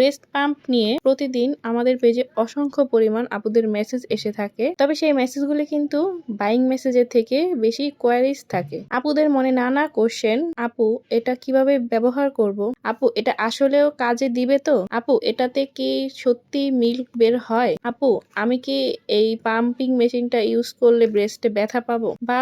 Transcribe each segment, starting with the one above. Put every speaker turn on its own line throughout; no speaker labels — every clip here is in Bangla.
ব্রেস্ট পাম্প নিয়ে প্রতিদিন আমাদের পেজে অসংখ্য পরিমাণ আপুদের মেসেজ এসে থাকে। তবে সেই মেসেজগুলি কিন্তু বাইং মেসেজের থেকে বেশি কোয়ারিজ থাকে। আপুদের মনে নানা কোশ্চেন, আপু এটা কিভাবে ব্যবহার করব, আপু এটা আসলেও কাজে দিবে তো, আপু এটাতে কি সত্যি মিল্ক বের হয়, আপু আমি কি এই পাম্পিং মেশিনটা ইউজ করলে ব্রেস্টে ব্যথা পাবো, বা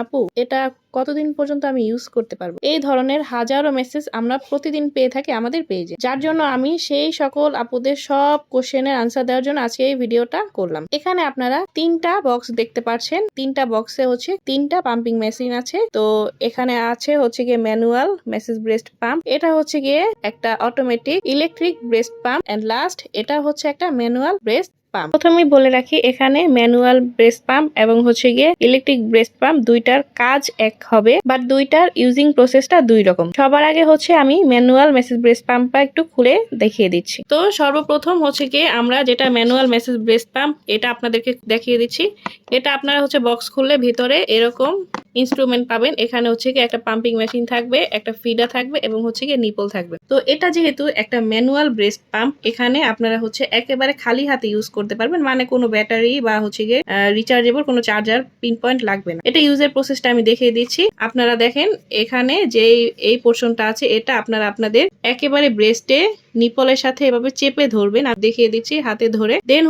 আপু এটা কতদিন পর্যন্ত আমি ইউজ করতে পারবো। এই ধরনের হাজারো মেসেজ আমরা প্রতিদিন পেয়ে থাকি আমাদের পেজে, যার জন্য আমি সেই সকল আপুদের সব কোশ্চেনের আনসার দেওয়ার জন্য আজকে এই ভিডিওটা করলাম। এখানে আপনারা 3টা বক্স দেখতে পাচ্ছেন। 3টা বক্সে 3টা পাম্পিং মেশিন আছে। তো এখানে আছে গিয়ে ম্যানুয়াল মেসেজ ব্রেস্ট পাম্প, এটা গিয়ে একটা automatic electric breast pump, and last এটা একটা ম্যানুয়াল ব্রেস্ট পাম্প। প্রথমেই বলে রাখি, এখানে ম্যানুয়াল ব্রেস্ট পাম্প এবং গিয়ে ইলেকট্রিক ব্রেস্ট পাম্প দুইটার কাজ এক হবে, বাট দুইটার ইউজিং প্রসেসটা দুই রকম। সবার আগে আমি ম্যানুয়াল মেসেজ ব্রেস্ট পাম্পটা একটু খুলে দেখিয়ে দিচ্ছি। তো সর্বপ্রথম গিয়ে আমরা যেটা ম্যানুয়াল মেসেজ ব্রেস্ট পাম্প, এটা আপনাদেরকে দেখিয়ে দিচ্ছি। এটা আপনারা বক্স খুললে ভিতরে এরকম ইনস্ট্রুমেন্ট পাবেন। এখানে গিয়ে একটা পাম্পিং মেশিন থাকবে, একটা ফিডার থাকবে এবং গিয়ে নিপল থাকবে। তো এটা যেহেতু একটা ম্যানুয়াল ব্রেস্ট পাম্প, এখানে আপনারা একেবারে খালি হাতে ইউজ করতে পারবেন, মানে কোনো ব্যাটারি বা গিয়ে রিচার্জেবল কোনো চার্জার পিন পয়েন্ট লাগবে না। এটা ইউজের প্রসেসটা আমি দেখিয়ে দিচ্ছি। আপনারা দেখেন এখানে যে এই পোর্শনটা আছে, এটা আপনারা আপনাদের একেবারে ব্রেস্টে নিপলের সাথে এভাবে চেপে ধরবেন। আর দেখিয়ে দিচ্ছি হাতে ধরে, দেন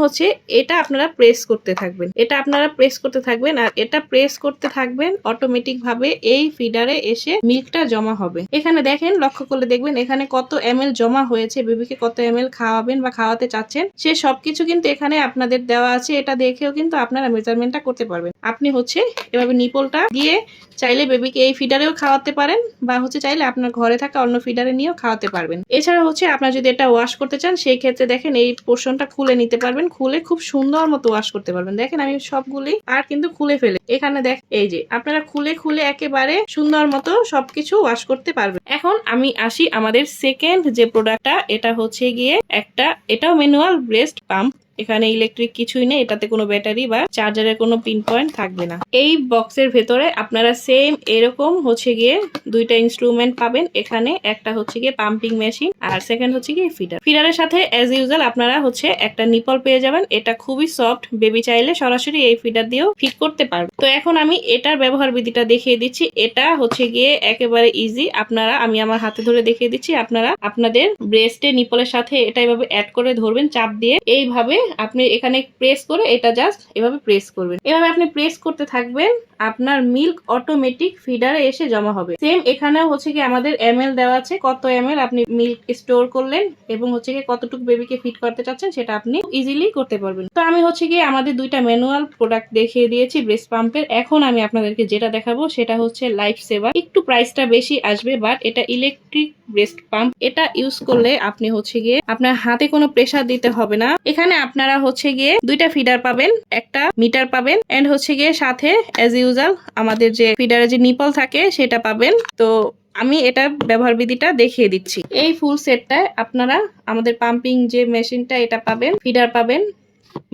এটা আপনারা প্রেস করতে থাকবেন। এটা আপনারা প্রেস করতে থাকবেন, আর এটা প্রেস করতে থাকবেন, অটোমেটিক ভাবে এই ফিডারে এসে মিল্কটা জমা হবে। এখানে দেখেন, লক্ষ্য করলে দেখবেন এখানে কত ml জমা হয়েছে, বেবিকে কত ml খাওয়াবেন বা খাওয়াতে চাচ্ছেন, সে সবকিছু কিন্তু এখানে আপনাদের দেওয়া আছে। এটা দেখেও কিন্তু আপনারা মেজারমেন্টটা করতে পারবেন। আপনি এভাবে নিপলটা দিয়ে চাইলে বেবিকে এই ফিডারেও খাওয়াতে পারেন, বা চাইলে আপনার ঘরে থাকা অন্য ফিডারে নিয়েও খাওয়াতে পারবেন। এছাড়া আপনার যদি এটা ওয়াশ করতে চান, সেই ক্ষেত্রে দেখেন এই পোর্শনটা খুলে নিতে পারবেন, খুলে খুব সুন্দর মতো ওয়াশ করতে পারবেন। দেখেন আমি সবগুলি আর কিন্তু খুলে ফেলে, এখানে দেখ এই যে আপনারা খুলে খুলে একেবারে সুন্দর মতো সবকিছু ওয়াশ করতে পারবেন। এখন আমি আসি আমাদের সেকেন্ড যে প্রোডাক্টটা, এটা গিয়ে এটাও ম্যানুয়াল ব্রেস্ট পাম্প। এখানে ইলেকট্রিক কিছুই নেই, এটাতে কোনো ব্যাটারি বা চার্জারের কোনো পিন পয়েন্ট থাকবে না। এই বক্সের ভেতরে আপনারা সেম এরকম গিয়ে দুইটা ইনস্ট্রুমেন্ট পাবেন। এখানে একটা গিয়ে পাম্পিং মেশিন, আর সেকেন্ড গিয়ে ফিডার। ফিডারের সাথে অ্যাজ ইউজুয়াল আপনারা একটা নিপল পেয়ে যাবেন। এটা খুবই সফট, বেবি চাইলে সরাসরি এই ফিডার দিয়েও ফিট করতে পারবে। তো এখন আমি এটার ব্যবহার বিধিটা দেখিয়ে দিচ্ছি। এটা গিয়ে একেবারে ইজি। আমি আমার হাতে ধরে দেখিয়ে দিচ্ছি। আপনারা আপনাদের ব্রেস্টে নিপলের সাথে এটা এভাবে অ্যাড করে ধরবেন, চাপ দিয়ে এইভাবে আপনি এখানে প্রেস করে এটা জাস্ট এভাবে প্রেস করবেন। এভাবে আপনি প্রেস করতে থাকবেন, আপনার মিল্ক অটোমেটিক ফিডারে এসে জমা হবে। সেম এখানেও কি আমাদের ml দেওয়া আছে, কত ml আপনি মিল্ক স্টোর করলেন এবং কি কতটুকু বেবিকে ফিড করতে চাচ্ছেন সেটা আপনি ইজিলি করতে পারবেন। তো আমি কি আমাদের দুইটা ম্যানুয়াল প্রোডাক্ট দেখিয়ে দিয়েছি ব্রেস্ট পাম্পের। এখন আমি আপনাদেরকে যেটা দেখাবো সেটা লাইফ সেভার। একটু প্রাইসটা বেশি আসবে, বাট এটা ইলেকট্রিক ব্রেস্ট পাম্প। এটা ইউজ করলে আপনি গিয়ে আপনার হাতে কোনো প্রেসার দিতে হবে না। এখানে আপনারা গিয়ে দুইটা ফিডার পাবেন, একটা মিটার পাবেন, এন্ড গিয়ে সাথে অ্যাজ ইউজুয়াল আমাদের যে ফিডারে যে নিপল থাকে সেটা পাবেন। তো আমি এটা ব্যবহার বিধিটা দেখিয়ে দিচ্ছি। এই ফুল সেটটায় আপনারা আমাদের পাম্পিং যে মেশিনটা এটা পাবেন, ফিডার পাবেন,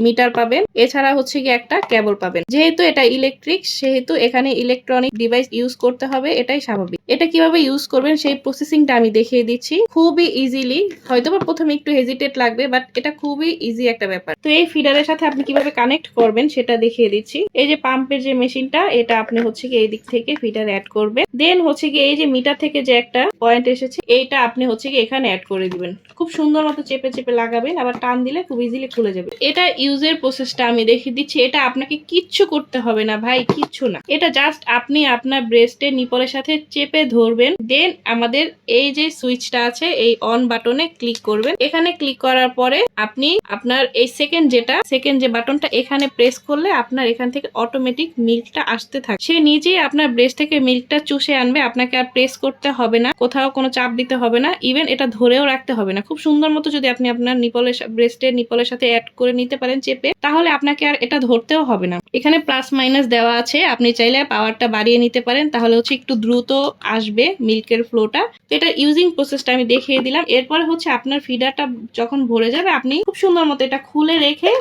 মিটার পাবেন, এছাড়া গিয়ে একটা কেবল পাবেন। যেহেতু এটা ইলেকট্রিক, সেহেতু এখানে ইলেকট্রনিক ডিভাইস ইউজ করতে হবে, এটাই স্বাভাবিক। এটা কিভাবে ইউজ করবেন সেই প্রসেসিংটা আমি দেখিয়ে দিচ্ছি খুবই ইজিলি। হয়তোবা প্রথমে একটু হেজিটেট লাগবে, বাট এটা খুবই ইজি একটা ব্যাপার। তো এই ফিডারের সাথে আপনি কিভাবে কানেক্ট করবেন সেটা দেখিয়ে দিচ্ছি। এই যে পাম্পের যে মেশিনটা, এটা আপনি গিয়ে এই দিক থেকে ফিডার অ্যাড করবেন। দেন গিয়ে এই যে মিটার থেকে যে একটা পয়েন্ট এসেছে, এইটা আপনি গিয়ে এখানে অ্যাড করে দিবেন। খুব সুন্দর মতো চেপে চেপে লাগাবেন, আবার টান দিলে খুব ইজিলি খুলে যাবে। এটা ইউজের প্রসেসটা আমি দেখিয়ে দিচ্ছি। এটা আপনাকে কিচ্ছু করতে হবে না ভাই, কিচ্ছু না। এটা জাস্ট আপনি আপনার ব্রেস্টে নিপলের সাথে চেপে ধরবেন, দেন আমাদের এই যে সুইচটা আছে এই অন বাটনে ক্লিক করবেন। এখানে ক্লিক করার পরে আপনি আপনার এই সেকেন্ড যে বাটনটা, এখানে প্রেস করলে আপনার এখান থেকে অটোমেটিক মিল্কটা আসতে থাকে। সে নিজেই আপনার ব্রেস্ট থেকে মিল্কটা চুষে আনবে, আপনাকে আর প্রেস করতে হবে না, কোথাও কোনো চাপ দিতে হবে না, ইভেন এটা ধরেও রাখতে হবে না। খুব সুন্দর মতো যদি আপনি আপনার ব্রেস্টের নিপলের সাথে অ্যাড করে নিতে পারেন চেপে, তাহলে আপনাকে আর এটা ধরতেও হবে না। এখানে প্লাস মাইনাস দেওয়া আছে, আপনি চাইলে পাওয়ারটা বাড়িয়ে নিতে পারেন, তাহলে একটু দ্রুত আসবে মিল্কের ফ্লোটা। এটা ইউজিং প্রসেসটা আমি দেখিয়ে দিলাম। এরপরে আপনার ফিডারটা যখন ভরে যাবে, আপনি খুব সুন্দর মতো এটা খুলে রেখে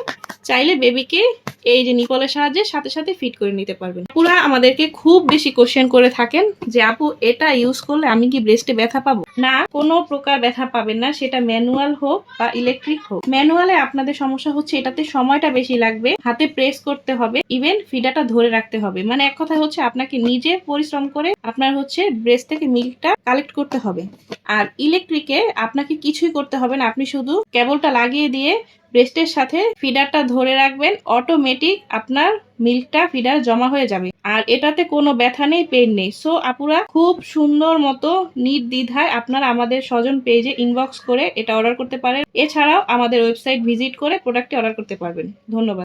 চাইলে বেবিকে এই যে নিপলের সাহায্যে সাথে সাথে ফিট করে নিতে পারবেন। পুরা আমাদেরকে খুব বেশি কোশ্চেন করে থাকেন যে আপু এটা ইউজ করলে আমি কি ব্রেস্টে ব্যথা পাবো? না, কোনো প্রকার ব্যথা পাবেন না, সেটা ম্যানুয়াল হোক বা ইলেকট্রিক হোক। ম্যানুয়ালে আপনাদের সমস্যা হচ্ছে এটাতে সময়টা বেশি লাগবে, হাতে প্রেস করতে হবে, ইভেন ফিডারটা ধরে রাখতে হবে। মানে এক কথা হচ্ছে আপনাকে নিজে পরিশ্রম করে আপনার হচ্ছে ব্রেস্ট থেকে মিল্কটা কালেক্ট করতে হবে। আর ইলেকট্রিকে আপনাকে কিছুই করতে হবে না, আপনি শুধু কেবলটা লাগিয়ে দিয়ে ব্রেস্টের সাথে ফিডারটা ধরে রাখবেন, অটোমেটিক আপনার মিল্কটা ফিডার জমা হয়ে যাবে। আর এটাতে কোনো ব্যথা নেই, পেইন নেই। সো আপুরা খুব সুন্দর মতো নির্দ্বিধায় আপনারা আমাদের স্বজন পেজে ইনবক্স করে এটা অর্ডার করতে পারেন। এছাড়াও আমাদের ওয়েবসাইট ভিজিট করে প্রোডাক্টটি অর্ডার করতে পারবেন। ধন্যবাদ।